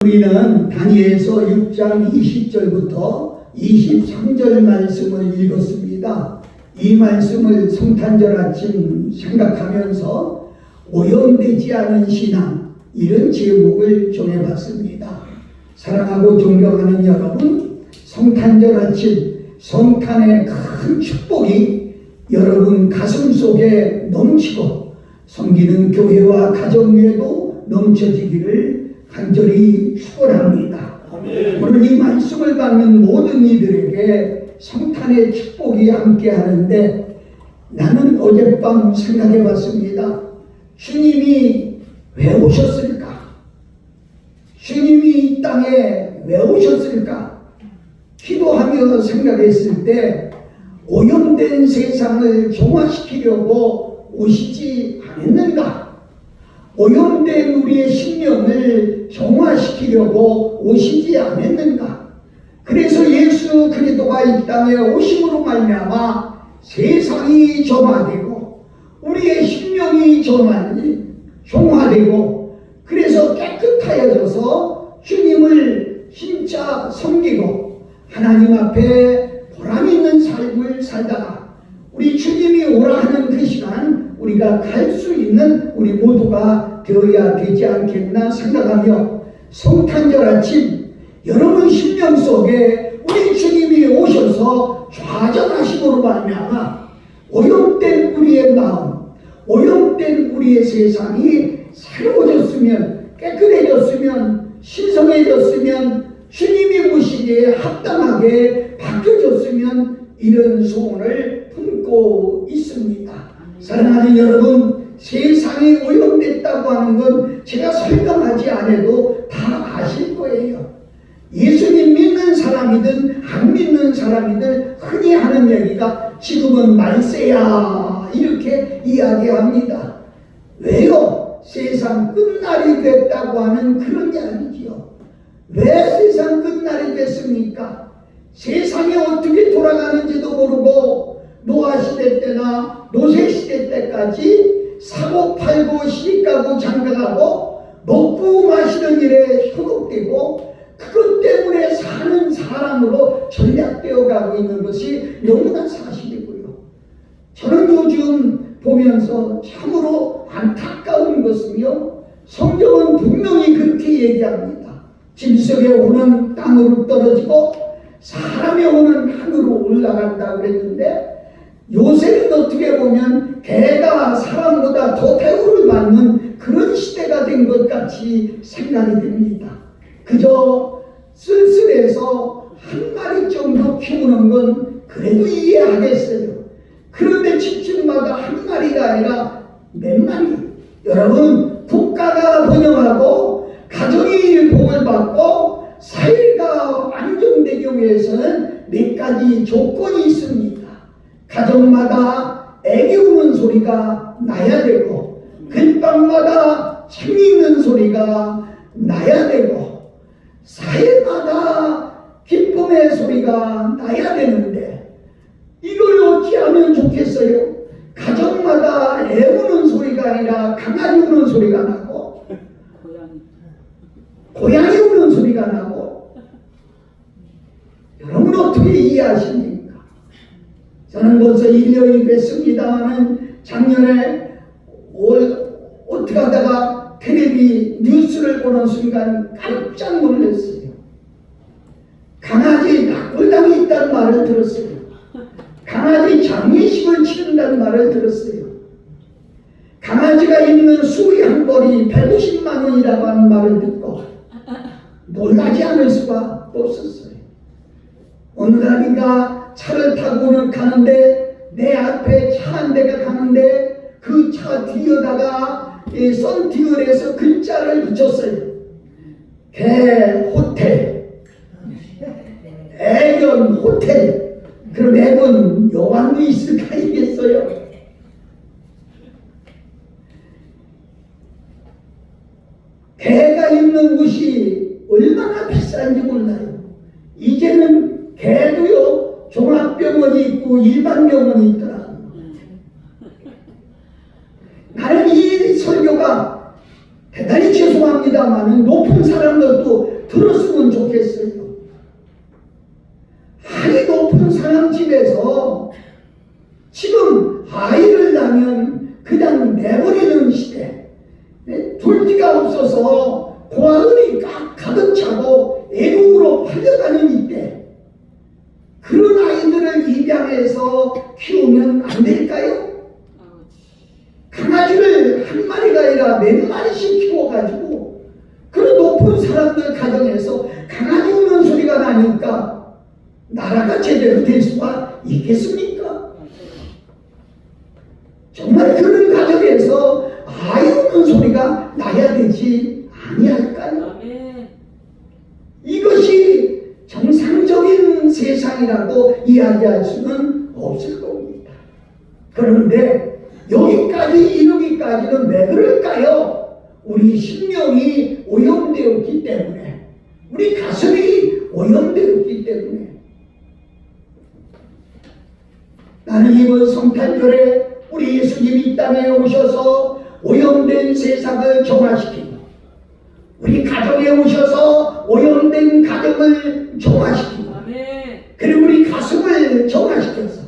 우리는 다니엘서 6장 20절부터 23절 말씀을 읽었습니다. 이 말씀을 성탄절 아침 생각하면서 오염되지 않은 신앙, 이런 제목을 정해봤습니다. 사랑하고 존경하는 여러분, 성탄절 아침 성탄의 큰 축복이 여러분 가슴 속에 넘치고 섬기는 교회와 가정 위에도 넘쳐지기를 간절히 축원합니다. 오늘 이 말씀을 받는 모든 이들에게 성탄의 축복이 함께 하는데, 나는 어젯밤 생각해 봤습니다. 주님이 왜 오셨을까? 주님이 이 땅에 왜 오셨을까? 기도하며 생각했을 때 오염된 세상을 정화시키려고 오시지 않았는가? 오염된 우리의 심령을 정화시키려고 오시지 않았는가? 그래서 예수 그리스도가 이 땅에 오심으로 말미암아 세상이 정화되고 우리의 심령이 정화되고 그래서 깨끗하여져서 주님을 진짜 섬기고 하나님 앞에 보람있는 삶을 살다가 우리 주님이 오라 하는 그 시간 우리가 갈 수 있는 우리 모두가 되어야 되지 않겠나 생각하며, 성탄절 아침 여러분 심령 속에 우리 주님이 오셔서 좌전하심으로 말미암아 오염된 우리의 마음, 오염된 우리의 세상이 새로워졌으면, 깨끗해졌으면, 신성해졌으면, 주님이 보시기에 합당하게 바뀌어졌으면, 이런 소원을 품고 있습니다. 사랑하는 여러분, 세상이 오염됐다고 하는 건 제가 설명하지 않아도 다 아실 거예요. 예수님 믿는 사람이든 안 믿는 사람이든 흔히 하는 얘기가 지금은 말세야, 이렇게 이야기합니다. 왜요? 세상 끝날이 됐다고 하는 그런 이야기지요. 왜 세상 끝날이 됐습니까? 세상이 어떻게 돌아가는지도 모르고 노아 시대 때나 노세 시대 때까지 사고 팔고 시집가고 장가가고 먹고 마시는 일에 현혹되고 그것 때문에 사는 사람으로 전략되어 가고 있는 것이 너무나 사실이고요. 저는 요즘 보면서 참으로 안타까운 것은요, 성경은 분명히 그렇게 얘기합니다. 짐승의 혼은 땅으로 떨어지고 사람의 혼은 하늘로 올라간다고 그랬는데, 요새는 어떻게 보면 개가 사람보다 더 대우를 받는 그런 시대가 된 것 같이 생각이 듭니다. 그저 쓸쓸해서 한 마리 정도 키우는 건 그래도 이해하겠어요. 그런데 집집마다 한 마리가 아니라 몇 마리. 여러분, 국가가 번영하고 가정이 복을 받고 사회가 안정되기 위해서는 몇 가지 조건이 있습니다. 가정마다 애기 우는 소리가 나야 되고, 근방마다 책 읽는 소리가 나야 되고, 사회마다 기쁨의 소리가 나야 되는데, 이걸 어찌 하면 좋겠어요? 가정마다 애 우는 소리가 아니라 강아지 우는 소리가 나고, 고양이 우는 소리가 나고, 여러분 어떻게 이해하십니까? 저는 벌써 1년이 됐습니다만 작년에 어떻게 하다가 텔레비 뉴스를 보는 순간 깜짝 놀랐어요. 강아지 낙골당이 있다는 말을 들었어요. 강아지 장례식을 치른다는 말을 들었어요. 강아지가 입는 수의한벌이 150만 원이라고 하는 말을 듣고 놀라지 않을 수가 없었어요. 어느 날인가 차를 타고는 가는데 내 앞에 차 한 대가 가는데 그 차 뒤에다가 썬팅을 글자를 붙였어요. 개 호텔, 애견 호텔. 그럼 애견 여관도 있을까 있겠어요? 개가 입는 옷이 얼마나 비싼지 몰라요. 이제는 개도요 종합병원이 있고 일반 병원이 있더라. 나는 이 설교가 대단히 죄송합니다만 높은 사람들도 돈이 가득 차고 애국으로 팔려가는 이때 그런 아이들을 입양해서 키우면 안 될까요? 강아지를 한 마리가 아니라 몇 마리씩 키워가지고 그런 높은 사람들 가정에서 강아지 우는 소리가 나니까 나라가 제대로 될 수가 있겠습니까? 정말 그런 가정에서 아이 우는 소리가 나야 되지 아니할까요? 이것이 정상적인 세상이라고 이야기할 수는 없을 겁니다. 그런데 여기까지 이르기까지는 왜 그럴까요? 우리 심령이 오염되었기 때문에, 우리 가슴이 오염되었기 때문에. 나는 이번 성탄절에 우리 예수님이 이 땅에 오셔서 오염된 세상을 정화시키고, 우리 가정에 오셔서 오염된 가정을 정화시키고, 그리고 우리 가슴을 정화시켜서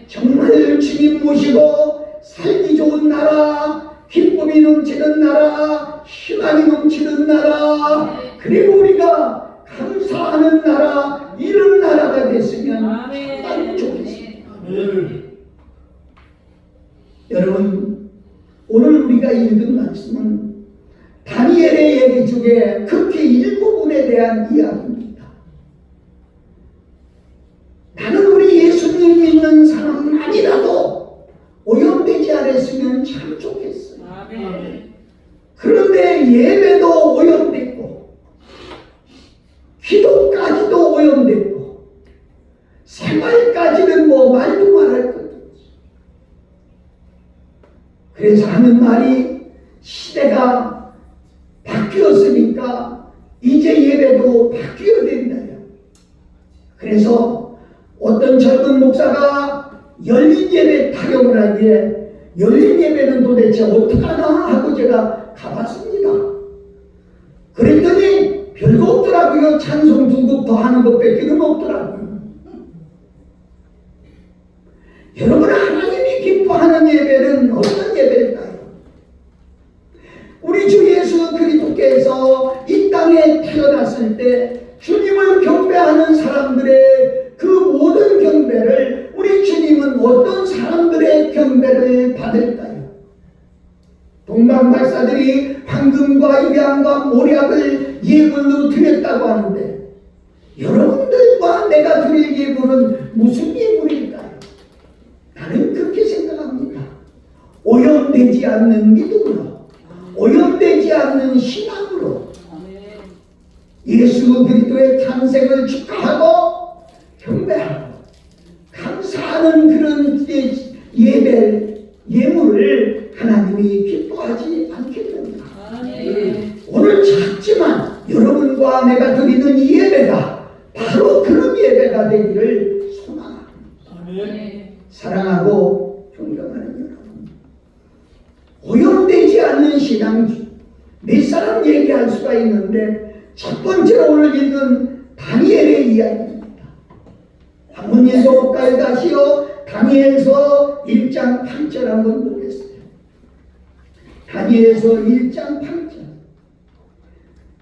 정말 주님 모시고 살기 좋은 나라, 기쁨이 넘치는 나라, 희망이 넘치는 나라, 그리고 우리가 감사하는 나라, 이런 나라가 됐으면 참 좋겠습니다. 여러분, 오늘 우리가 읽은 말씀은 다니엘의 얘기 중에 극히 일부분에 대한 이야기입니다. 나는 우리 예수님 믿는 사람만이라도 오염되지 않았으면 참 좋겠어요. 그런데 예배도 오염됐고, 기도까지도 오염됐고, 생활까지는 뭐 말도 말할 것 없어. 그래서 하는 말이 시대가 바뀌었으니까 이제 예배도 바뀌어야 된다요. 그래서 어떤 젊은 목사가 열린 예배 타령을 하기에 열린 예배는 도대체 어떡하나 하고 제가 가봤습니다. 그랬더니 별거 없더라고요. 찬송 두 곡 더 하는 것밖에는 없더라고요. 여러분, 하나님이 기뻐하는 예배는 어떤 예배일까요? 우리 주 예수 그리스도께서 이 땅에 태어났을 때 주님을 경배하는 사람들의 그 모든 경배를 우리 주님은 어떤 사람들의 경배를 받을까요? 동방 박사들이 황금과 유향과 모략을 예물로 드렸다고 하는데 여러분들과 내가 드릴 예물은 무슨 예물일까요? 나는 그렇게 생각합니다. 오염되지 않는 믿음으로, 오염되지 않는 신앙으로 예수 그리스도의 탄생을 축하하고 경배하고 감사하는 그런 예물을 하나님이 기뻐하지 않겠느냐. 오늘 작지만 여러분과 내가 드리는 이 예배가 바로 그런 예배가 되기를 소망합니다. 사랑하고 존경하는 여러분, 오염되지 않는 신앙 몇 사람 얘기할 수가 있는데 첫 번째로 오늘 읽은 다니엘의 이야기입니다. 한번 읽어볼까요? 다시요. 다니엘서 1장 8절 한번 보겠어요. 다니엘서 1장 8절.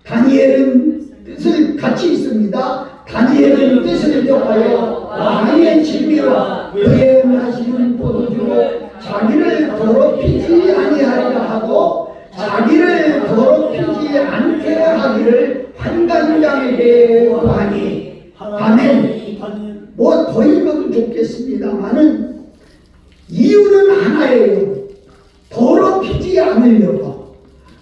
다니엘은 뜻을 같이 있습니다. 다니엘은 뜻을 정하여 왕의 진미와 그의 마시는 포도주로 자기를 더럽히지 아니하리라 하고 자기를 더럽히지 않게 하기를 환관장에게 구하니. 아멘. 뭐 더 읽어도 좋겠습니다만은 이유는 하나예요. 더럽히지 않으려고.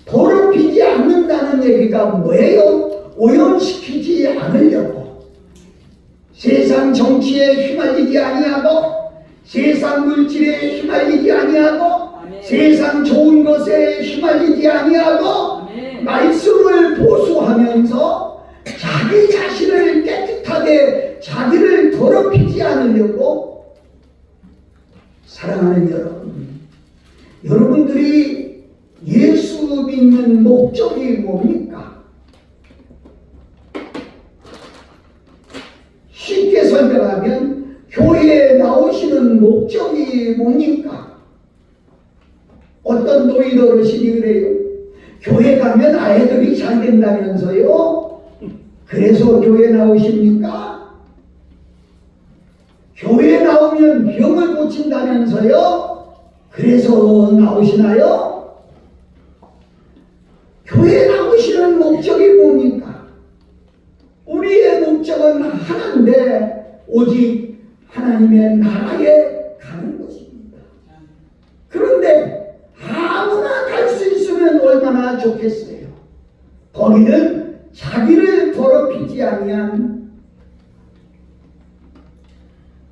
더럽히지 않는다는 얘기가 뭐예요? 오염시키지 않으려고. 세상 정치에 휘말리지 아니하고, 세상 물질에 휘말리지 아니하고, 세상 좋은 것에 휘말리지 아니하고, 말씀을 보수하면서 자기 자신을 깨끗하게, 자기를 더럽히지 않으려고. 사랑하는 여러분, 여러분들이 예수 믿는 목적이 뭡니까? 쉽게 설명하면 교회에 나오시는 목적이 뭡니까? 어떤 노인 어르신이 그래요. 교회 가면 아이들이 잘 된다면서요? 그래서 교회 나오십니까? 교회 나오면 병을 고친다면서요? 그래서 나오시나요? 교회 나오시는 목적이 뭡니까? 우리의 목적은 하나인데 오직 하나님의 나라에 가는 것입니다. 그런데 아무나 갈 수 있으면 얼마나 좋겠어요. 거기는 자기를 더럽히지 아니한,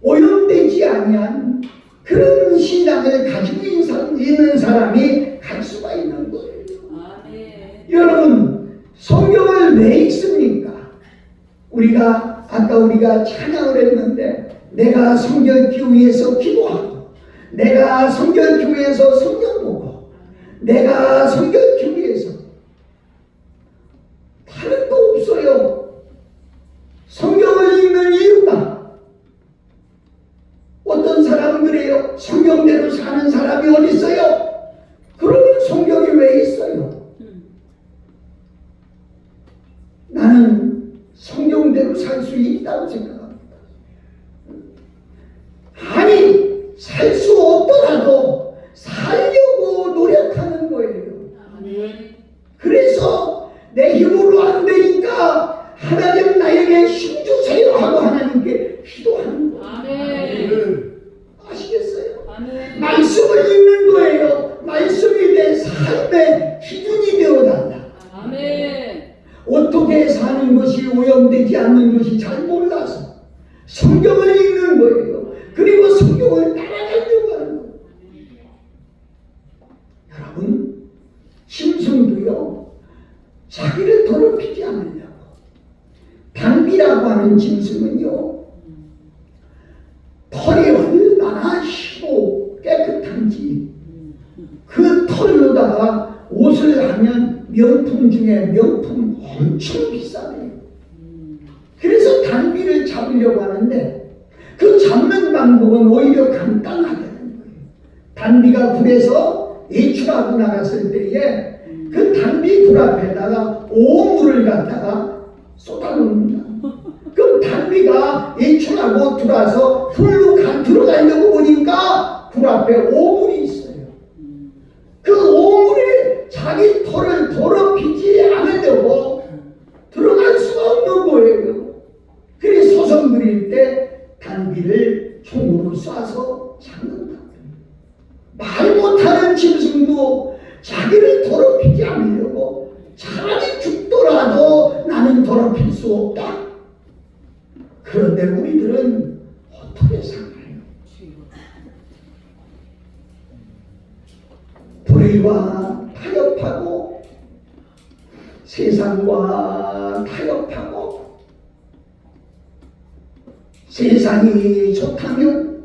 오염되지 아니한 그런 신앙을 가지고 있는 사람이 갈 수가 있는 거예요. 여러분, 성경을 왜 읽습니까? 우리가 찬양을 했는데, 내가 성결교회에서 기도하고, 내가 성결교회에서 성경 보고, 내가 성결교회에서, 다른 거 없어요. 성경을 읽는 이유가, 어떤 사람은 그래요. 성경대로 사는 사람이 어디 있어요? 그러면 성경이 왜 있어요? 나는 성경대로 살 수 있다고 생각합니다. 아니, 살 수 없더라도 살려고 노력하는 거예요. 그래서 내 힘으로 안 되니까 하나님 나에게 힘 주세요 하고 하나님께 기도하는 거예요. 아시겠어요? 말씀을 읽는 거예요. 말씀이 내 삶의 기준이 되어달라. 어떻게 사는 것이 오염되지 않는 것이 잘 몰라서 성경을 읽는 거예요. 그리고 성경을 따라가려고 하는 거예요. 여러분, 짐승도요, 자기를 더럽히지 않으려고. 단비라고 하는 짐승은요, 털이 얼마나 희고 깨끗한지 그 털로다가 옷을 하면 명품 중에 명품 엄청 비싸네요. 그래서 단비를 잡으려고 하는데 그 잡는 방법은 오히려 간단하다는 거예요. 단비가 굴에서 외출하고 나갔을 때에 그 단비 굴 앞에다가 오물을 갖다가 쏟아놓습니다. 그럼 단비가 외출하고 들어와서 굴로 들어가려고 보니까 굴 앞에 오물이 있어요. 그 오물에 자기 털을 더럽히지 않으려고 들어갈 수가 없는 거예요. 그래서 소송 부릴 때 단비를 총으로 쏴서 잡는다. 말 못하는 짐승도 자기를 더럽히지 않으려고 차라리 죽더라도 나는 더럽힐 수 없다. 그런데 우리들은 어떻게 살아요? 불의와 타협하고 세상과 타협하고 세상이 좋다면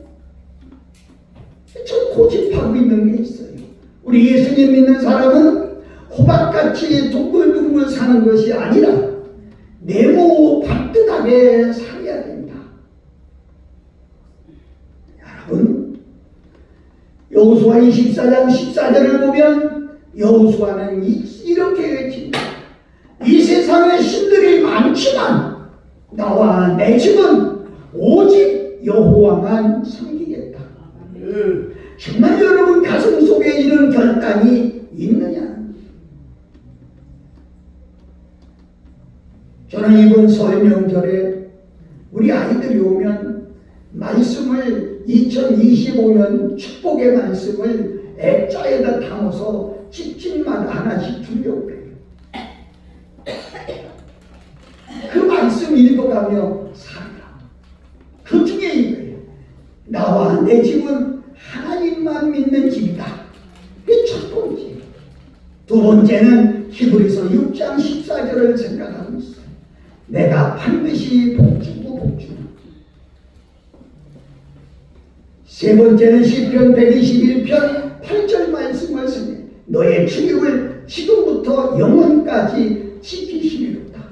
저 고집하고 있는 게 있어요. 우리 예수님 믿는 사람은 호박같이 둥글둥글 사는 것이 아니라 네모 반듯하게 살아야 된다. 여러분, 여호수아 24장 14절을 보면 여호수아는 이렇게 외칩니다. 이 세상에 신들이 많지만 나와 내 집은 오직 여호와만 섬기겠다. 정말 여러분 가슴 속에 이런 결단이 있느냐? 저는 이번 설 명절에 우리 아이들이 오면 말씀을 2025년 축복의 말씀을 액자에다 담아서 집집마다 하나씩 주려고 해요. 그 말씀 읽어가며 살아라. 그 중에 이거예요. 나와 내 집은 하나님만 믿는 집이다. 그게 첫 번째. 두 번째는 히브리서 6장 14절을 생각하고 있어요. 내가 반드시 복주고 복주라. 세 번째는 시편 121편 8절 말씀을 쓰니 너의 축복을 지금부터 영원까지 지키시리로다.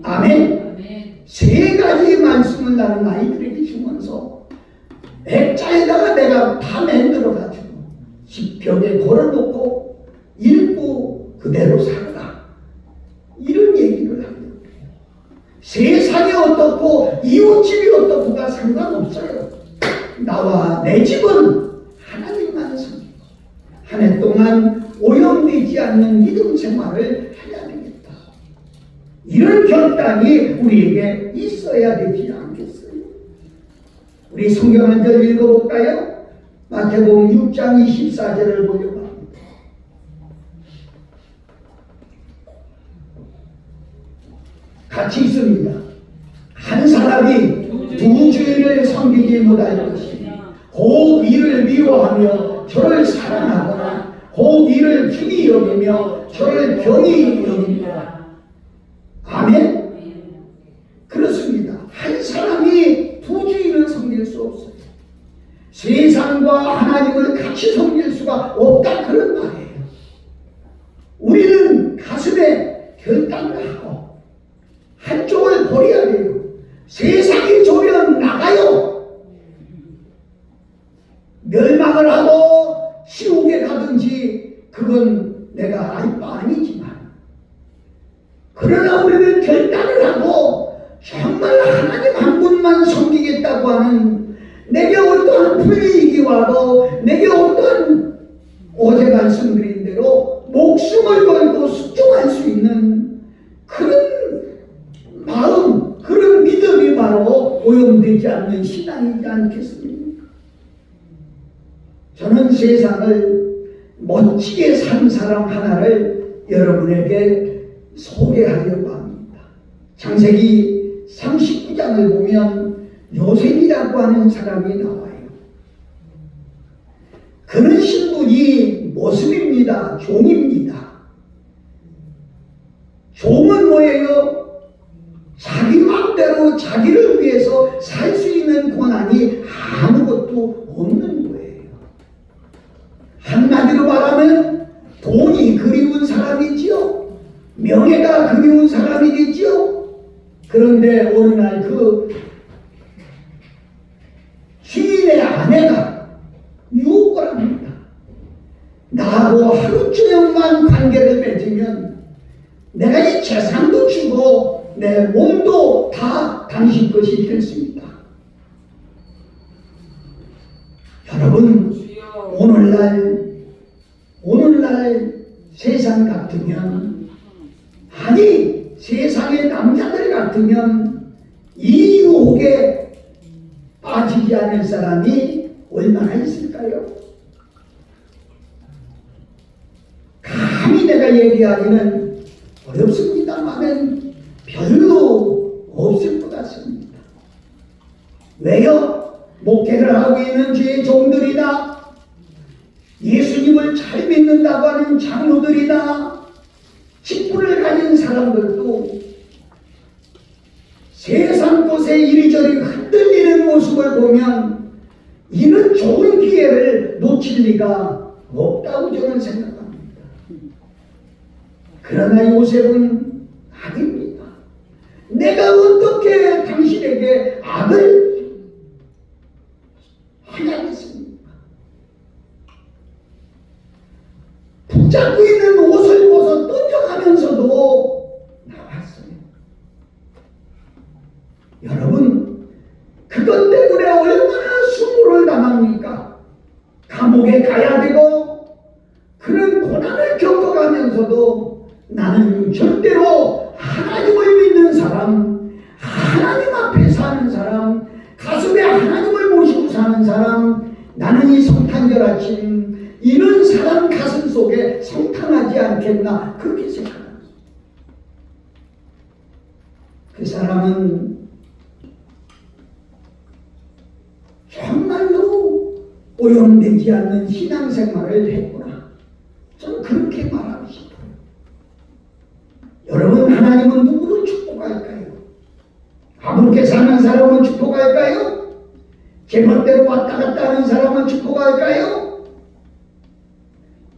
아멘. 세 가지 말씀을 나는 아이들에게 주면서 액자에다가 내가 다 만들어 가지고 시편에 걸어놓고 읽고 그대로 살아가. 세상이 어떻고 이웃집이 어떻고가 상관없어요. 나와 내 집은 하나님만 섬기고 한 해 동안 오염되지 않는 믿음 생활을 해야 되겠다. 이런 결단이 우리에게 있어야 되지 않겠어요? 우리 성경 한 절 읽어볼까요? 마태복음 6장 24절을 보려고 합니다. 같이 있습니다. 한 사람이 두 주인을 섬기지 못할 것이니 혹 이를 미워하며 저를 사랑하거나 혹 이를 중히 여기며 저를 경히 여깁니다. 아멘? 그렇습니다. 한 사람이 두 주인을 섬길 수 없어요. 세상과 하나님을 같이 섬길 수가 없다, 그런 말이에요. 우리는 가슴에 결단을 하고 한쪽을 버려야 돼요. 세상이 조면 나가요. 멸망을 하고 지옥에 가든지 그건 내가 알 바 아니지만, 그러나 우리는 결단을 하고 정말 하나님 한 분만 섬기겠다고 하는, 내게 어떠한 불이익이 와도 내게 어떠한, 어제 말씀드린 대로 목숨을 걸고 순종할 수 있는 그런 마음, 그런 믿음이 바로 오염되지 않는 신앙이지 않겠습니까? 저는 세상을 멋지게 산 사람 하나를 여러분에게 소개하려고 합니다. 창세기 39장을 보면 요셉이라고 하는 사람이 나와요. 그는 신분이 모습입니다. 종입니다. 종은 뭐예요? 자기 마음대로 자기를 위해서 살 수 있는 권한이 아무것도 없는 거예요. 한마디로 말하면 돈이 그리운 사람이지요. 명예가 그리운 사람이겠지요. 그런데 어느 날 그 주인의 아내가 유혹을 합니다. 나하고 하루 저녁만 관계를 맺으면 내가 이 재산도 주고 내 몸도 다 당신 것이 됐습니다. 여러분, 오늘날 세상 같으면, 아니 세상의 남자들 같으면 이 유혹에 빠지지 않을 사람이 얼마나 있을까요? 감히 내가 얘기하기는 어렵습니다만은 별로 없을 것 같습니다. 왜요? 목회를 하고 있는 주의 종들이나 예수님을 잘 믿는다고 하는 장로들이나 직분을 가진 사람들도 세상 곳에 이리저리 흔들리는 모습을 보면 이는 좋은 기회를 놓칠 리가 없다고 저는 생각합니다. 그러나 요셉은 아닙니다. 내가 어떻게 당신에게 악을 하냐겠습니까? 붙잡고 있는 옷을 벗어 던져가면서도 나왔어요. 여러분, 그것 때문에 얼마나 수모를 당합니까? 감옥에 가야 되고 그런 고난을 겪어가면서도 나는 절대로 하나님을 믿는 사람, 하나님 앞에 사는 사람, 가슴에 하나님을 모시고 사는 사람, 나는 이 성탄절 아침 이런 사람 가슴 속에 성탄하지 않겠나, 그렇게 생각합니다. 그 사람은 정말로 오염되지 않는 신앙생활을 했구나, 저는 그렇게 말하고 싶어요. 여러분, 하나님은 누구를 축복할까요? 아무렇게 사는 사람은 축복할까요? 제멋대로 왔다 갔다 하는 사람은 축복할까요?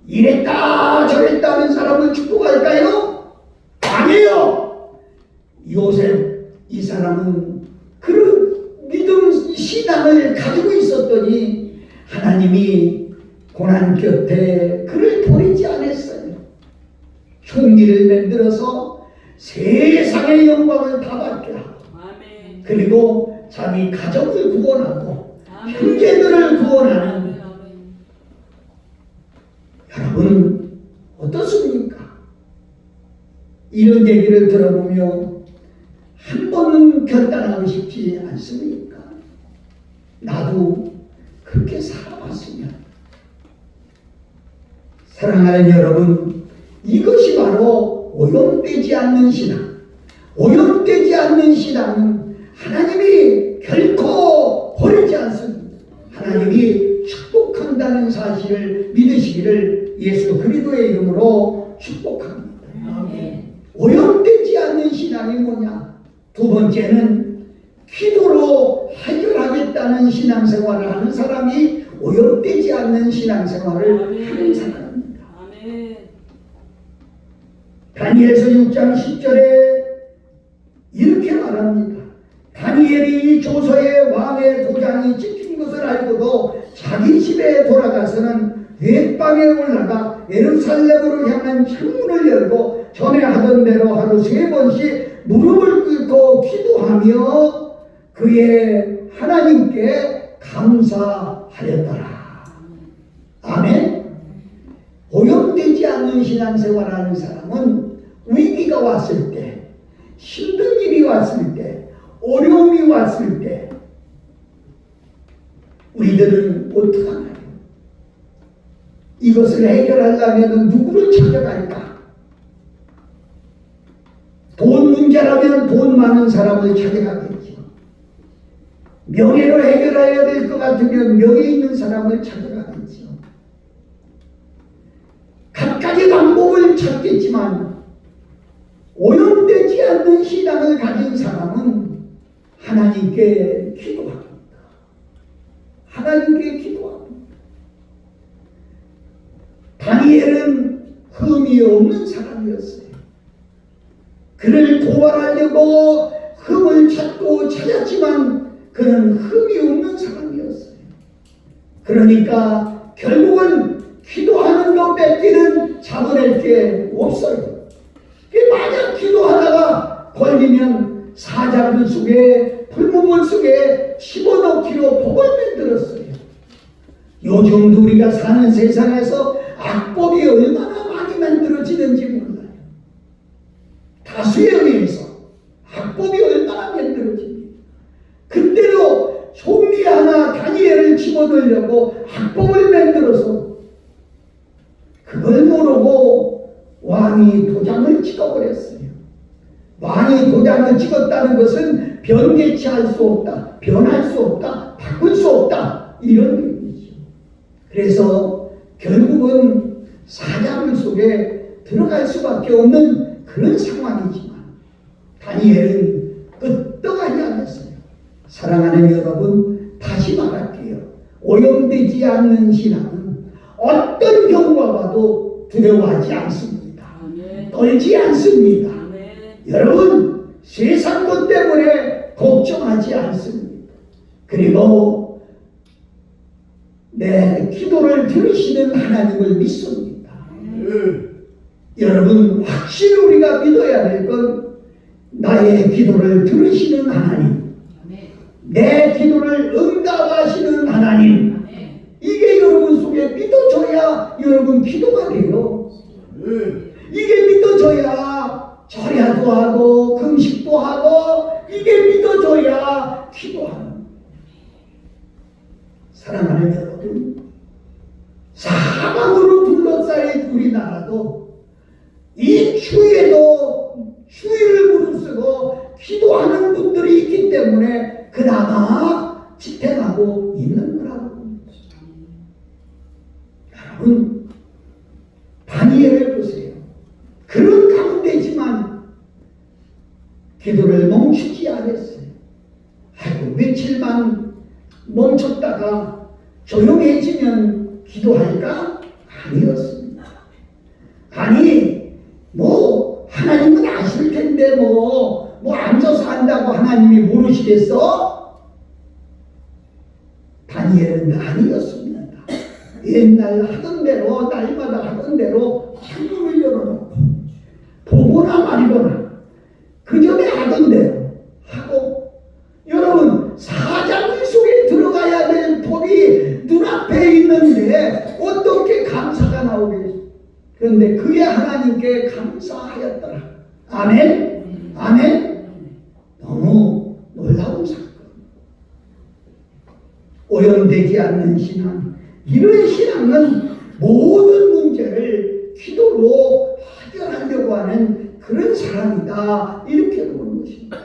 이랬다 저랬다 하는 사람은 축복할까요? 아니에요. 요셉, 이 사람은 그런 믿음, 신앙을 가지고 있었더니 하나님이 고난 곁에 그를 버리지 않았어요. 총리를 만들어서 세상에 땅의 영광을 다 받게 하고 아멘. 그리고 자기 가족을 구원하고 아멘. 형제들을 구원하는 아멘. 여러분 어떻습니까? 이런 얘기를 들어보며 한 번은 결단하고 싶지 않습니까? 나도 그렇게 살아봤으면. 사랑하는 여러분, 이것이 바로 오염되지 않는 신앙. 오염되지 않는 신앙은 하나님이 결코 버리지 않습니다. 하나님이 축복한다는 사실을 믿으시기를 예수 그리스도의 이름으로 축복합니다. 오염되지 않는 신앙이 뭐냐? 두 번째는 기도로 해결하겠다는 신앙생활을 하는 사람이 오염되지 않는 신앙생활을 하는 사람입니다. 다니엘서 6장 10절에 이렇게 말합니다. 다니엘이 이 조서에 왕의 도장이 찍힌 것을 알고도 자기 집에 돌아가서는 윗방에 올라가 예루살렘으로 향한 창문을 열고 전에 하던 대로 하루 3번씩 무릎을 꿇고 기도하며 그의 하나님께 감사하였더라. 아멘. 오염되지 않는 신앙생활하는 사람은 위기가 왔을 때, 힘든 일이 왔을 때, 어려움이 왔을 때 우리들은 어떻게 하나요? 이것을 해결하려면 누구를 찾아갈까? 돈 문제라면 돈 많은 사람을 찾아가겠죠. 명예를 해결해야 될 것 같으면 명예 있는 사람을 찾아가겠죠. 각가지 방법을 찾겠지만 오염되지 않는 신앙을 가진 사람은 하나님께 기도합니다. 하나님께 기도합니다. 다니엘은 흠이 없는 사람이었어요. 그를 고발하려고 흠을 찾고 찾았지만 그는 흠이 없는 사람이었어요. 그러니까 결국은 기도하는 것 뺏기는 잡아낼 게 없어요. 만약 기도하다가 걸리면 사자굴 속에 풀무불 속에 집어넣기로 법을 만들었어요. 요즘도 우리가 사는 세상에서 악법이 얼마나 많이 만들어지는지 몰라요. 다수에 의해서 악법이 얼마나 만들어집니다. 그때도 총리 하나 다니엘을 집어넣으려고 악법을 만들어서 그걸 모르고 왕이 도장을 찍어버렸어요. 왕이 도장을 찍었다는 것은 변개치할 수 없다, 변할 수 없다, 바꿀 수 없다 이런 의미죠. 그래서 결국은 사자굴 속에 들어갈 수밖에 없는 그런 상황이지만 다니엘은 끄떡하지 않았어요. 사랑하는 여러분, 다시 말할게요. 오염되지 않는 신앙은 어떤 경우가 와도 두려워하지 않습니다. 떨지 않습니다. 여러분, 세상 것 때문에 걱정하지 않습니다. 그리고 내 기도를 들으시는 하나님을 믿습니다. 여러분, 확실히 우리가 믿어야 될 건 나의 기도를 들으시는 하나님, 내 기도를 응답하시는 하나님, 이게 여러분 속에 믿어져야 여러분 기도가 돼요. 이게 믿어져야 절야도 하고 금식도 하고 이게 믿어져야 기도하는. 사랑하는 여러분, 사방으로 둘러싸인 우리나라도 이 추위에도 추위를 무릅쓰고 기도하는 분들이 있기 때문에 그나마 지탱하고 있는 거라고. 여러분, 다니엘을 보세요. 그런 가운데지만 기도를 멈추지 않았어요. 아이고, 며칠만 멈췄다가 조용해지면 기도할까? 아니었습니다. 아니, 하나님은 아실 텐데 앉아서 한다고 하나님이 모르시겠어? 다니엘은 아니었습니다. 옛날 하던 대로, 날마다 하던 대로 창문을 열어놓고 보거나 말거나 그 전에 하던데요. 하고 여러분 사자굴 속에 들어가야 될 돌이 눈앞에 있는데 어떻게 감사가 나오겠어요? 그런데 그게 하나님께 감사하였더라. 아멘? 아멘? 너무 놀라운 사건. 오염되지 않는 신앙. 이런 신앙은 모든 문제를 기도로 해결하려고 하는 그런 사람이다. 이렇게 보는 것입니다.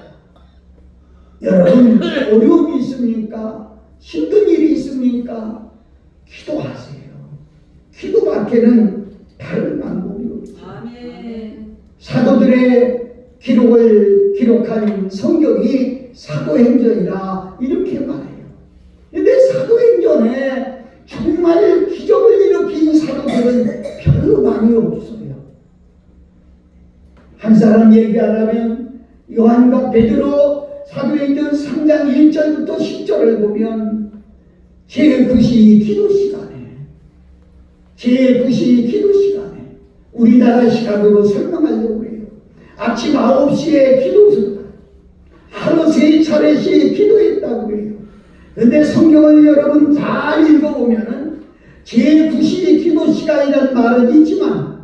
여러분 어려움이 있습니까? 힘든 일이 있습니까? 기도하세요. 기도밖에는 다른 방법이 없어요. 아멘. 사도들의 기록을 기록한 성경이 사도행전이라 이렇게 말해요. 근데 사도행전에 정말 기적을 일으킨 사도들은 별로 많이 없어요. 한 사람 얘기하라면 요한과 베드로 사도행전 3장 1절부터 10절을 보면 제9시 기도 시간에 우리나라 시간으로 설명하려고 해요. 아침 9시에 기도 습관, 하루 3차례씩 기도했다고 해요. 그런데 성경을 여러분 잘 읽어보면은 제9시 기도 시간이라는 말은 있지만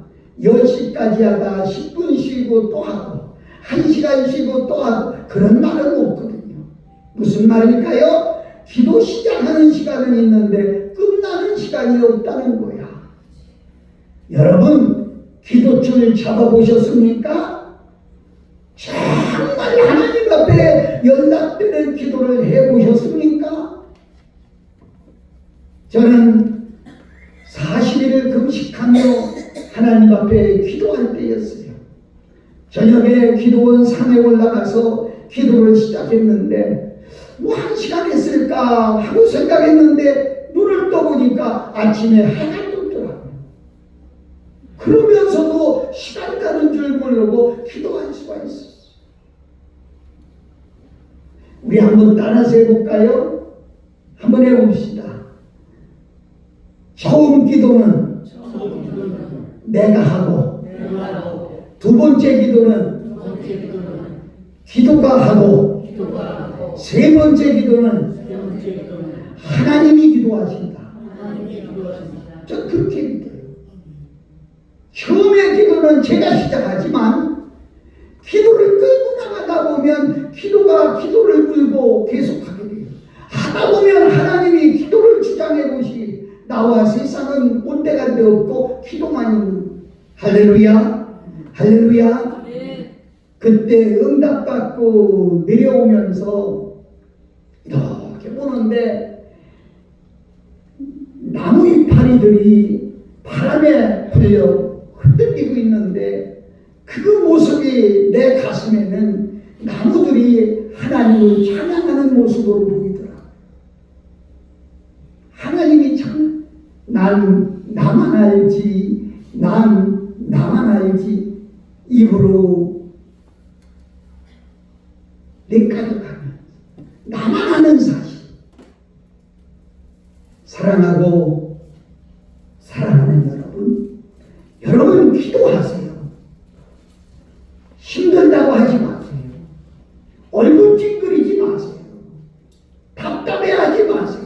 10시까지 하다 10분 쉬고 또 하고 1시간 쉬고 또 하고 그런 말은 없거든요. 무슨 말일까요? 기도 시작하는 시간은 있는데 끝나는 시간이 없다는 거야. 여러분 기도줄 잡아보셨습니까? 정말 하나님 앞에 연락되는 기도를 해보셨습니까? 저는 40일을 금식하며 하나님 앞에 기도할 때였어요. 저녁에 기도원 산에 올라가서 기도를 시작했는데 뭐 1시간 했을까 하고 생각했는데 눈을 떠보니까 아침에 해가 떴더라고요. 그러면서도 시간 가는 줄 모르고 기도할 수가 있었어요. 우리 한번 따라서 해볼까요? 한번 해봅시다. 처음 기도는 내가 하고 두 번째 기도는 기도가 하고 세 번째 기도는 하나님이 기도하신다. 저 그렇게 믿어요. 처음에 기도는 제가 시작하지만 기도를 끌고 나가다 보면 기도가 기도를 끌고 계속하게 돼요. 하다 보면 하나님이 기도를 주장해 보시 나와 세상은 온데간데 없고 기도만 있는 할렐루야 할렐루야. 그때 응답받고 내려오면서 이렇게 보는데 나무 이파리들이 바람에 불려 흔들리고 있는데 그 모습이 내 가슴에는 나무들이 하나님을 찬양하는 모습으로 보이더라. 하나님이 참 나만 알지 나만 알지 입으로 내 가져가면 나만 아는 사실. 사랑하고 사랑하는 여러분 기도하세요. 힘들다고 하지 마세요. 얼굴 찡그리지 마세요. 답답해하지 마세요.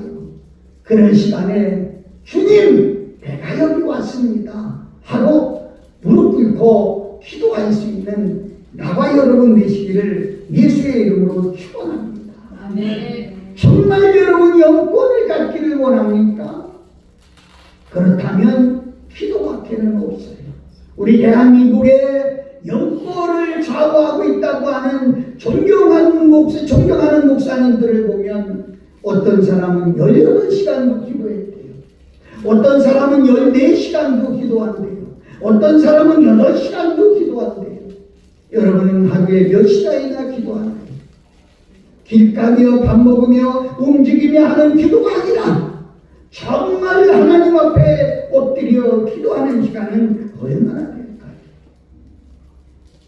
그런 시간에 주님 내가 여기 왔습니다 하고 무릎 꿇고 기도할 수 있는 나와 여러분 되시기를 예수의 이름으로 축원합니다. 아멘. 정말 여러분 영권을 갖기를 원합니까? 그렇다면 기도밖에는 없어요. 우리 대한민국에 영권을 좌우하고 있다고 하는 존경하는 목사님들을 보면 어떤 사람은 18시간도 기도했대요. 어떤 사람은 14시간도 기도한대요. 어떤 사람은 8시간도 기도한대요. 여러분은 하루에 몇 시간이나 기도하나요? 길 가며 밥 먹으며 움직이며 하는 기도가 아니라 정말 하나님 앞에 엎드려 기도하는 시간은 얼마나 될까요?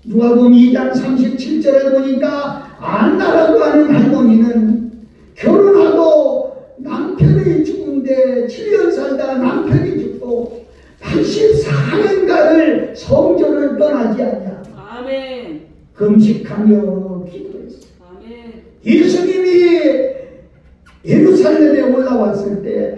누가복음 2장 37절에 보니까 안나라고 하는 할머니는 결혼하고 남편이 죽은데 7년 살다 남편이 죽고 84년간을 성전을 떠나지 않냐. 아멘. 금식하며 기도했어요. 아멘. 예수님이 예루살렘에 올라왔을 때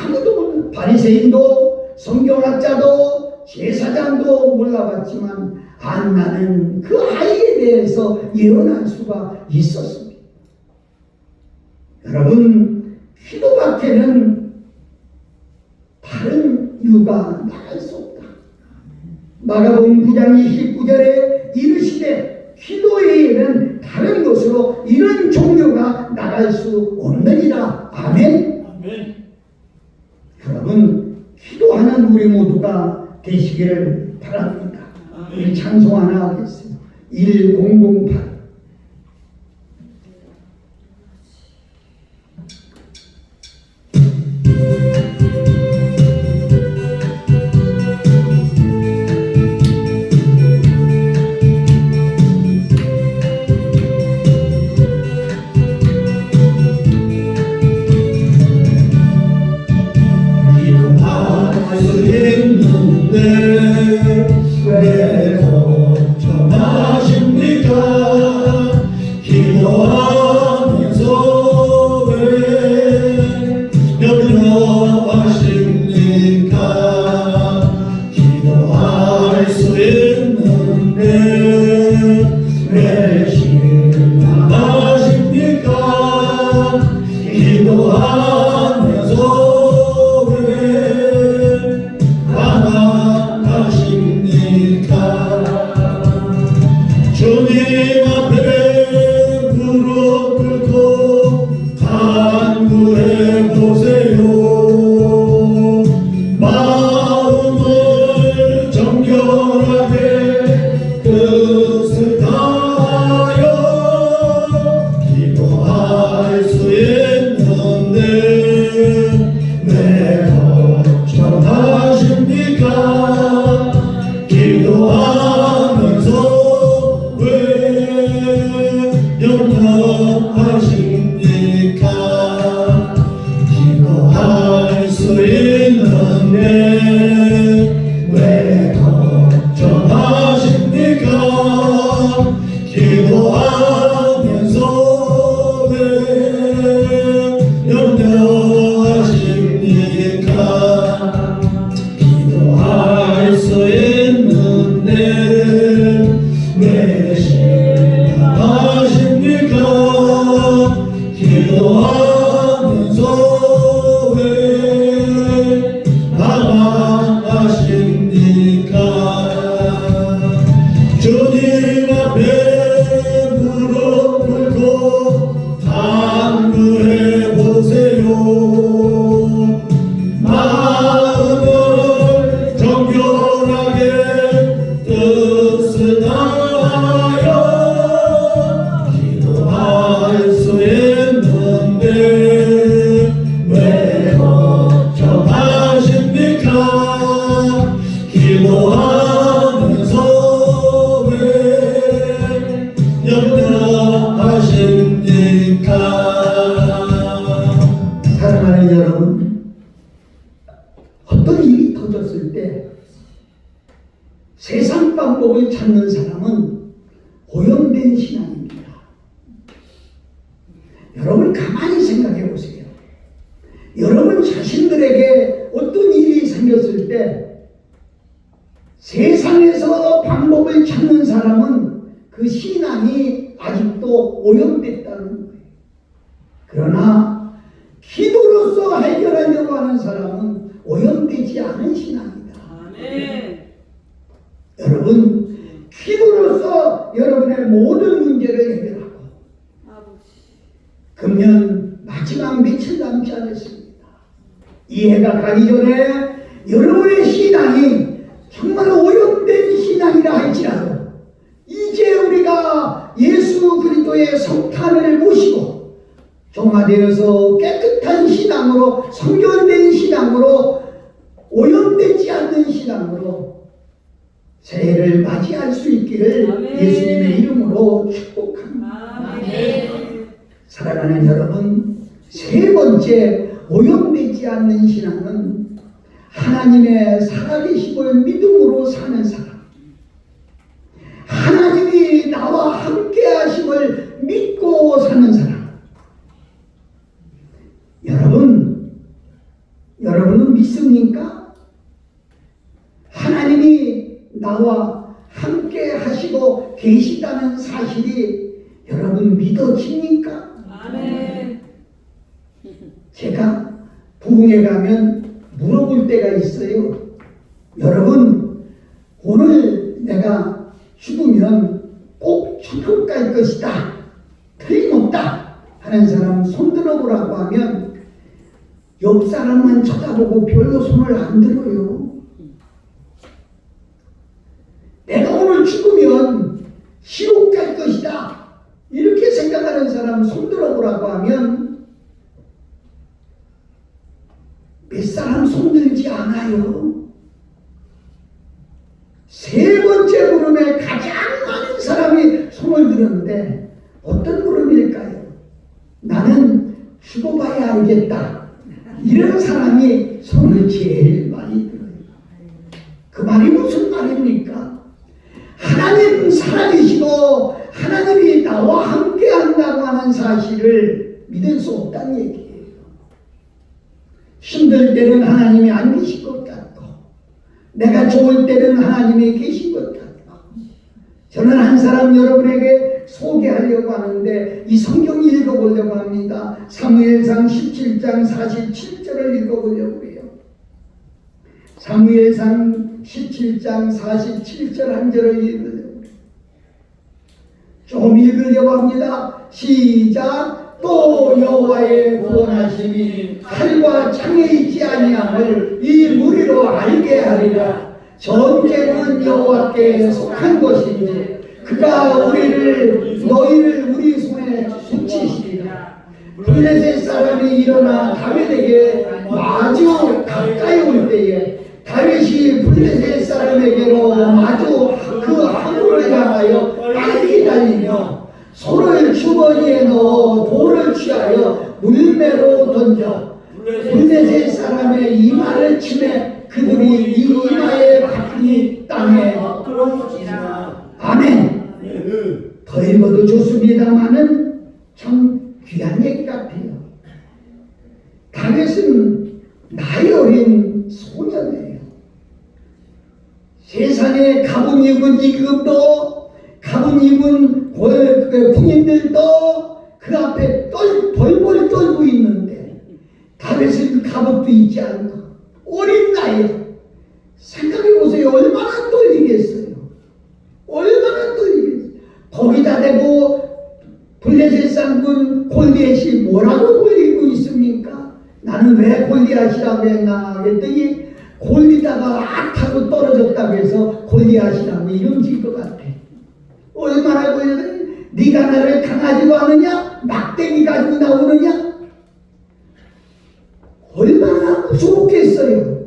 아무도 몰라. 바리새인도 성경학자도 제사장도 몰라봤지만 안나는 그 아이에 대해서 예언할 수가 있었습니다. 여러분, 기도밖에는 다른 이유가 나갈 수 없다. 마가복음 9장 29절에 이르시되 기도 외에는 다른 것으로 이런 종교가 나갈 수 없느니라. 아멘. 아멘. 여러분, 기도하는 우리 모두가 되시기를 바랍니다. 우리 찬송 하나 하겠습니다. 1008. 기도할 수 있는데 왜 걱정하십니까? 기도하면서 왜 염려하십니까? 기도할 수 있는데 왜 실망하십니까? 기도하면서 주님 앞에 무릎 꿇고 간구해 보세요. 마음을 정결하게 뜻을 다하여 기도할 수 있는데 왜 걱정하십니까? 기도하면서 염려하십니까? 기도할 수 있는데 왜 걱정하십니까? 기도하면서 왜 염려하십니까? 기도할 수 있는데 왜 실망하십니까? 기도하면서 왜 방황하십니까? 주님 앞에 무릎 꿇고 간구해 보세요. 마음을 정결하게 뜻을 다하여 기도할 수 있는데 왜 걱정하십니까? 기도하면서 왜 염려하십니까? 사랑하는 여러분, 어떤 일이 터졌을 때 세상 방법을 찾는 사람은 오염된 신앙입니다. 여러분, 가만히 생각해 보세요. 여러분 자신들에게 어떤 일이 생겼을 때 세상에서 방법을 찾는 사람은 그 신앙이 아직도 오염됐다는 거예요. 그러나 기도로서 해결하려고 하는 사람은 오염되지 않은 신앙이다. 아멘. 여러분, 기도로서 여러분의 모든 문제를 해결하고 아버지. 금년 마지막 며칠 남지 않았습니다. 이 해가 가기 전에 여러분의 신앙이 정말 오염된 신앙이라 할지라도 이제 우리가 예수 그리스도의 성탄을 모시고 정화되어서 깨끗한 신앙으로, 성결된 신앙으로, 오염되지 않는 신앙으로 새해를 맞이할 수 있기를 아멘. 예수님의 이름으로 축복합니다. 아멘. 사랑하는 여러분, 세 번째 오염되지 않는 신앙은 하나님의 살아계심을 믿음으로 사는 사람. 하나님 하나님이 나와 함께 하심을 믿고 사는 사람. 여러분은 믿습니까? 하나님이 나와 함께 하시고 계시다는 사실이 여러분 믿어집니까? 아멘. 제가 부흥회 가면 물어볼 때가 있어요. 여러분, 오늘 내가 죽으면 꼭 천국 갈 것이다, 틀림없다 하는 사람 손 들어보라고 하면 옆 사람만 쳐다보고 별로 손을 안 들어요. 내가 오늘 죽으면 지옥 갈 것이다 이렇게 생각하는 사람 손 들어보라고 하면 몇 사람 손 들지 않아요. 세 번째 물음에 가장 많은 사람이 손을 들었는데 어떤 물음일까요? 나는 죽어봐야 알겠다, 이런 사람이 손을 제일 많이 들어요. 그 말이 무슨 말입니까? 하나님 살아계시고 하나님이 나와 함께 한다고 하는 사실을 믿을 수 없다는 얘기예요. 힘들 때는 하나님이 안 계실 것 같고, 내가 좋을 때는 하나님이 계신 것 같고. 저는 한 사람 여러분에게 소개하려고 하는데 이 성경 읽어보려고 합니다. 사무엘상 17장 47절을 읽어보려고 해요. 사무엘상 17장 47절 한 절을 읽으려고 해요. 좀 읽으려고 합니다. 시작. 또 여호와의 구원하심이 칼과 창에 있지 아니함을 이 무리로 알게 하리라. 전쟁은 여호와께 속한 것이니 그가 너희를 우리 손에 붙이시리라. 블레셋 사람이 일어나 다윗에게 마주 가까이 올 때에 다윗이 블레셋 사람에게로 마주 그 하늘을 향하여 빨리 달리며 소를 주머니에 넣어 돌을 취하여 물매로 던져 블레셋 사람의 이마를 치매 그들이 이 이마에 박히니 땅에 떨어지니라. 아멘. 더 읽어도 좋습니다만은 참 귀한 얘기 같아요. 다윗은 나이 어린 소년이에요. 세상에 가문 입은 임금도 가문 입은 군인들도 그 앞에 벌벌 떨고 있는데 다윗은 갑옷도 있지 않고 어린 나이에 생각해 보세요. 얼마나 떨리겠어요. 얼마나 떨리겠어요. 거기다 대고 블레셋 쌍군 골리앗이 뭐라고 불리고 있습니까? 나는 왜 골리앗이라고 했나 했더니 골리다가 악하고 떨어졌다고 해서 골리앗이라고 이름 지을 것 같아. 얼마나 걸려도 네가 나를 강아지로 하느냐? 막대기 가지고 나오느냐? 얼마나 무섭겠어요.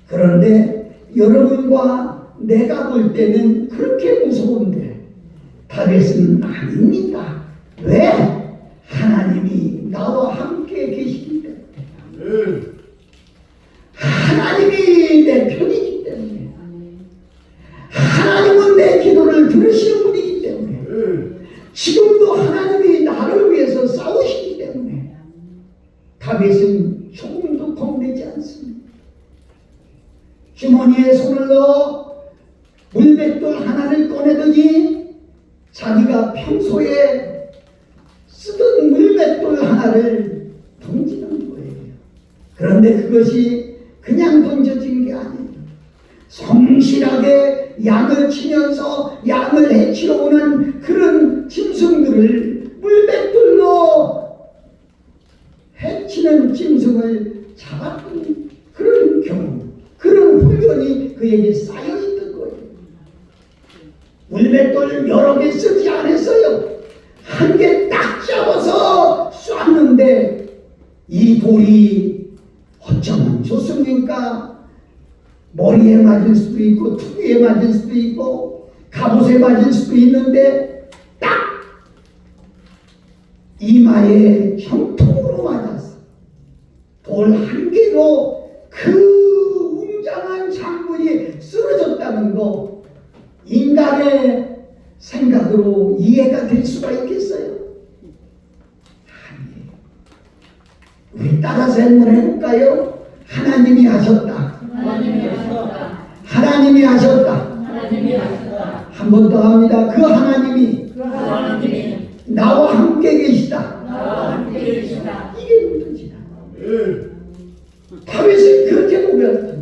그런데 여러분과 내가 볼 때는 그렇게 무서운데 다윗은 아닙니다. 왜? 하나님이 나와 함께 계시기 때문에. 하나님이 내 편이기 때문에. 하나님은 내 기도를 들으시는 분이기 때문에. 지금도 하나님이 나를 위해서 싸우시기 때문에 다윗은 조금도 겁내지 않습니다. 주머니에 손을 넣어 물맷돌 하나를 꺼내더니 자기가 평소에 쓰던 물맷돌 하나를 던지는 거예요. 그런데 그것이 그냥 던져진 게 아니에요. 성실하게 양을 치면서 양을 해치러 오는 그런 짐승들을 물맷돌로 해치는 짐승을 잡았던 그런 경험, 그런 훈련이 그에게 쌓여있던 거예요. 물맷돌 여러 개 쓰지 않았어요. 한 개 딱 잡아서 쐈는데 이 돌이 어쩌면 좋습니까? 머리에 맞을 수도 있고 투구에 맞을 수도 있고 갑옷에 맞을 수도 있는데 딱 이마에 형통으로 맞았어. 돌 한 개로 그 웅장한 장군이 쓰러졌다는 거, 인간의 아니에요. 우리 따라서 한번 해볼까요? 하나님이 하셨다. 하나님이 하셨다. 한 번 더 합니다. 그 하나님이 나와 함께 계시다. 이게 문제다. 다윗이 그렇게 고백했다.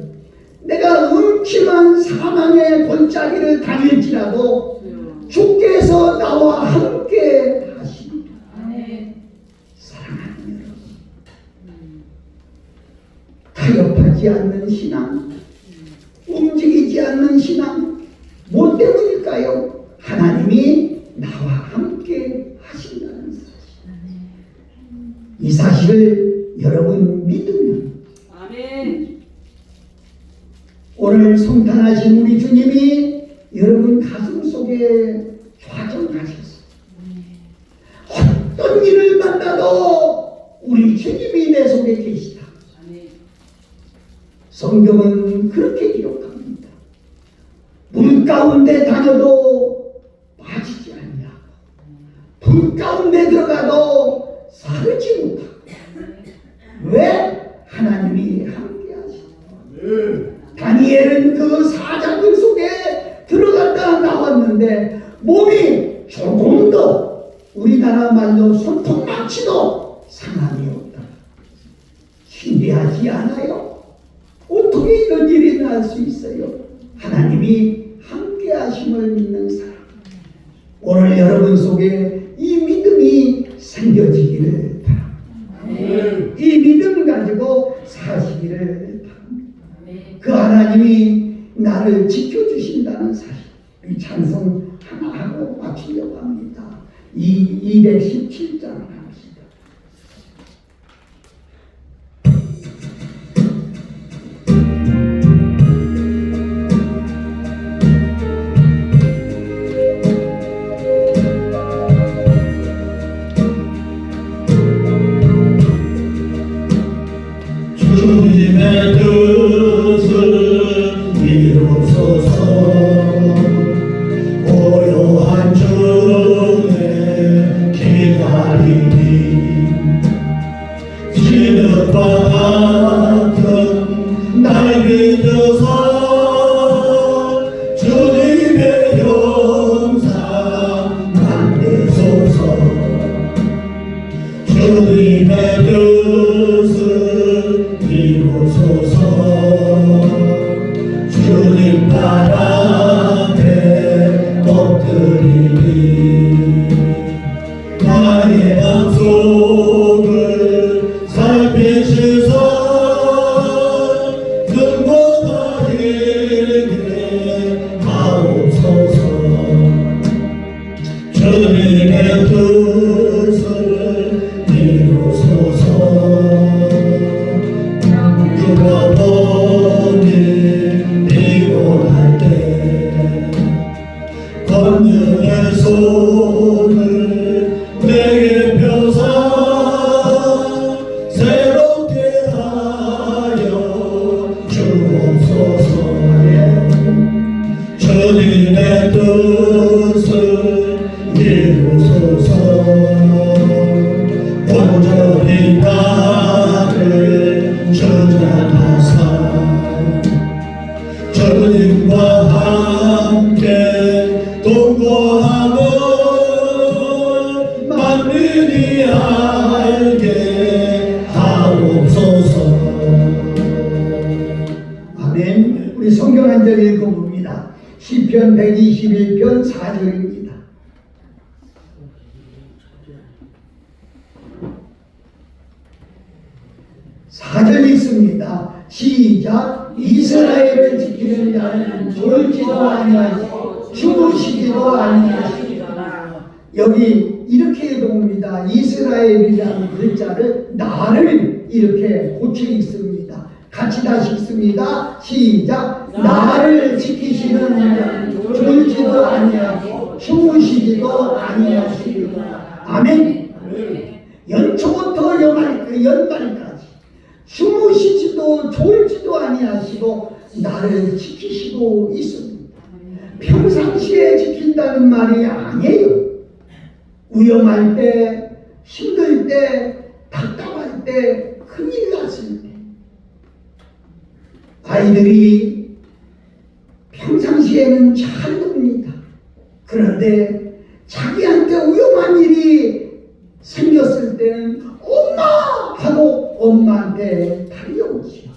내가 음침한 사망의 골짜기를 다닐지라도 주께서 나와 함께 하시리라. 사랑하는 여러분, 타협하지 않는 신앙, 움직이지 않는 신앙, 뭐 때문일까요? 하나님이 나와 함께 하신다는 사실. 이 사실을 여러분 믿으면 아멘. 오늘 성탄하신 우리 주님이 여러분 가슴 속에 좌정하셨어요. 어떤 일을 만나도 우리 주님이 내 속에 계시다. 성경은 그렇게 기록합니다. 물 가운데 다녀도 빠지지 아니하고 불 가운데 들어가도 사르지 못하고. 왜? 하나님이 함께 하시다. 다니엘은 그 사자들 속에 들어갔다 나왔는데 몸이 조금도 우리나라 말로 손톱만치도 상함이 없다. 신비하지 않아요? 어떻게 이런 일이 날 수 있어요? 하나님이 함께 하심을 믿는 사람. 오늘 여러분 속에 이 믿음이 생겨지기를 바랍니다. 이 믿음 가지고 사시기를 바랍니다. 그 하나님이 나를 지켜주신다는 사실. 이 찬송 하나 하고 마치려고 합니다. 이 217장 합시다. 주님의 뜻을 이루소서. 고요한 중에 기다리니 진흙과 같은 날 믿어서 주님의 영상 만드소서. 주님의 뜻을 이루소서. 주님 바람에 엎드리니 나의 맘속을 살피시소. 근본하게 하옵소서. 주님의 뜻을 이루소서. 그러보니 피곤할 때 권능의 손을 내게 펴사 새롭게 하여 주옵소서. 주님의 뜻을 이루소서. 온전히 나를 주장하사 주님과 함께 동거하고 만민이 알게 하옵소서. 아멘. 우리 성경 한 절 읽어봅니다. 시편 121편 4절입니다. 4절 읽습니다. 시작. 이스라엘을 지키는 자는 졸지도 아니하시고 주무시지도 아니하시리라. 여기 이렇게 읽어봅니다. 이스라엘이라는 글자를 나를 이렇게 고쳐 읽습니다. 같이 다시 읽습니다. 시작. 나를 지키시는 자는 졸지도 아니하고 주무시지도 아니하시리라. 아멘. 연초부터 연말까지 주무시지도 졸지도 아니하시고 나를 지키시고 있습니다. 평상시에 지킨다는 말이 아니에요. 위험할 때, 힘들 때, 답답할 때, 큰일 났을 때 아이들이 평상시에는 잘 놉니다. 그런데 자기한테 위험한 일이 생겼을 때는 엄마! 하고 엄마한테 달려오지요.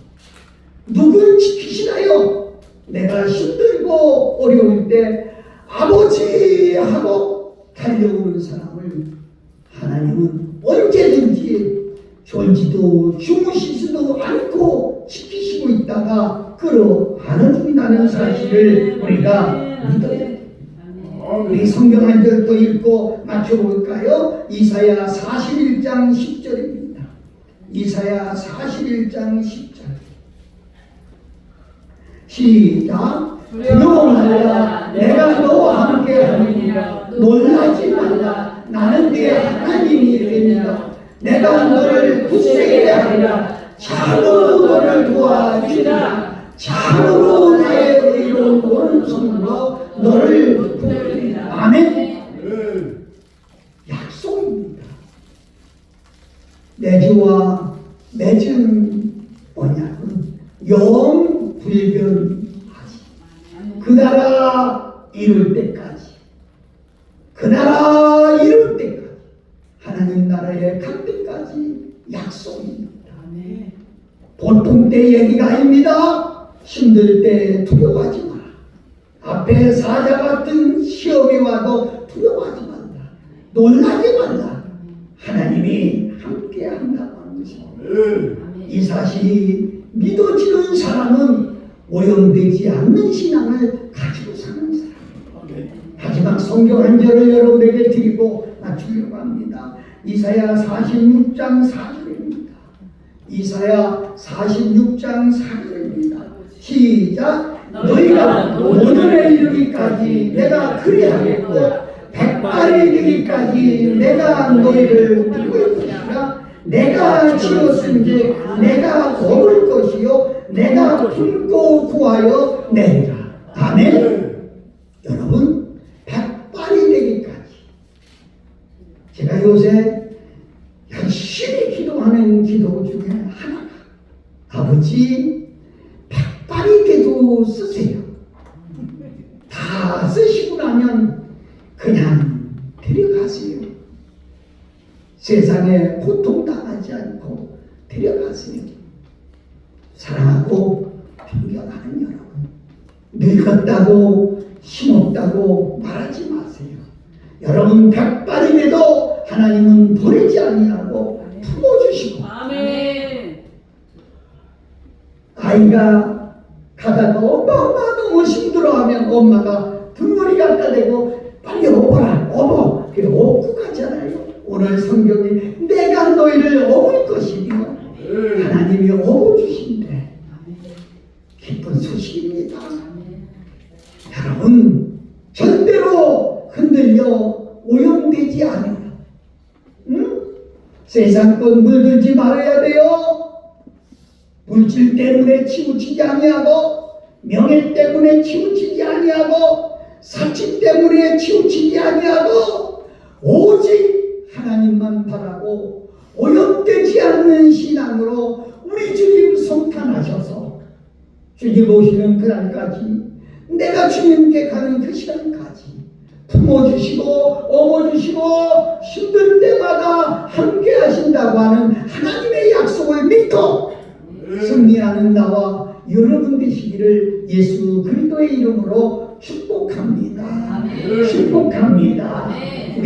누굴 지키시나요? 내가 힘들고 어려울 때 아버지! 하고 달려오는 사람을 하나님은 언제든지 졸지도 주무시지도 않고 지키시고 있다가 끌어안아준다는 사실을 우리가 믿어야 됩니다. 우리 성경 한 절 또 읽고 맞춰볼까요? 이사야 41장 10절입니다. 이사야 41장 10절. 시작. 두려워 말라. 내가 너와 함께 하느니라. 놀라지 말라. 나는 네 하나님이 됩니다. 내가 너를 굳세게 하리라. 참으로 너를 도와주리라. 참으로 나의 의로운 오른손으로 너를 붙들리라. 아멘. 약속입니다. 내주와 맺은 언약은 영 불변하지. 그 나라 이룰 때까지, 그 나라 이룰 때까지, 하나님 나라에 갈 때까지 약속입니다. 보통 때 얘기가 아닙니다. 힘들 때 두려워하지 마라. 앞에 사자 같은 시험이 와도 두려워하지 말라. 놀라지 말라. 하나님이 함께 한다고 하는 것입니다. 이 사실이 믿어지는 사람은 오염되지 않는 신앙을 가지고 사는 사람입니다. 하지만 성경 한 절을 여러분에게 드리고 마치려고 합니다. 이사야 46장 4절입니다. 이사야 46장 4절입니다. 시작. 너희가 오늘에 이르기까지 내가 그리하겠고 백발이 되기까지 내가 너희를 들을 것이라. 내가 지었은지 내가 거둘 것이요 내가 품고 구하여 내리라. 아멘. 여러분, 백발이 되기까지. 제가 요새 열심히 기도하는 기도 중에 하나가 아버지 백발이 돼도 쓰세요. 다 쓰시고 나면 그냥 데려가세요. 세상에 고통당하지 않고 데려가세요. 사랑하고 존경하는 여러분, 늙었다고 힘없다고 말하지 마세요. 여러분 백발이 돼도 하나님은 버리지 아니하고 품어주시고, 아멘. 아이가 가다가 엄마 너무 힘들어하면 엄마가 등머리 갖다 대고 빨리 업어라 업어. 그래 업고 가잖아요. 오늘 성경이 내가 너희를 업을 것이며 하나님이 업어주신대. 기쁜 소식입니다. 여러분, 절대로 흔들려 오염되지 않아요. 응? 세상 것 물들지 말아야 돼요. 물질 때문에 치우치지 아니하고, 명예 때문에 치우치지 아니하고, 사치 때문에 치우치지 아니하고, 오직 하나님만 바라고 오염되지 않는 신앙으로 우리 주님 성탄하셔서 주님 오시는 그날까지, 내가 주님께 가는 그 시간까지 품어주시고 업어주시고 힘들 때마다 함께 하신다고 하는 하나님의 약속을 믿고 승리하는 나와 여러분 되시기를 예수 그리스도의 이름으로 축복합니다. 축복합니다.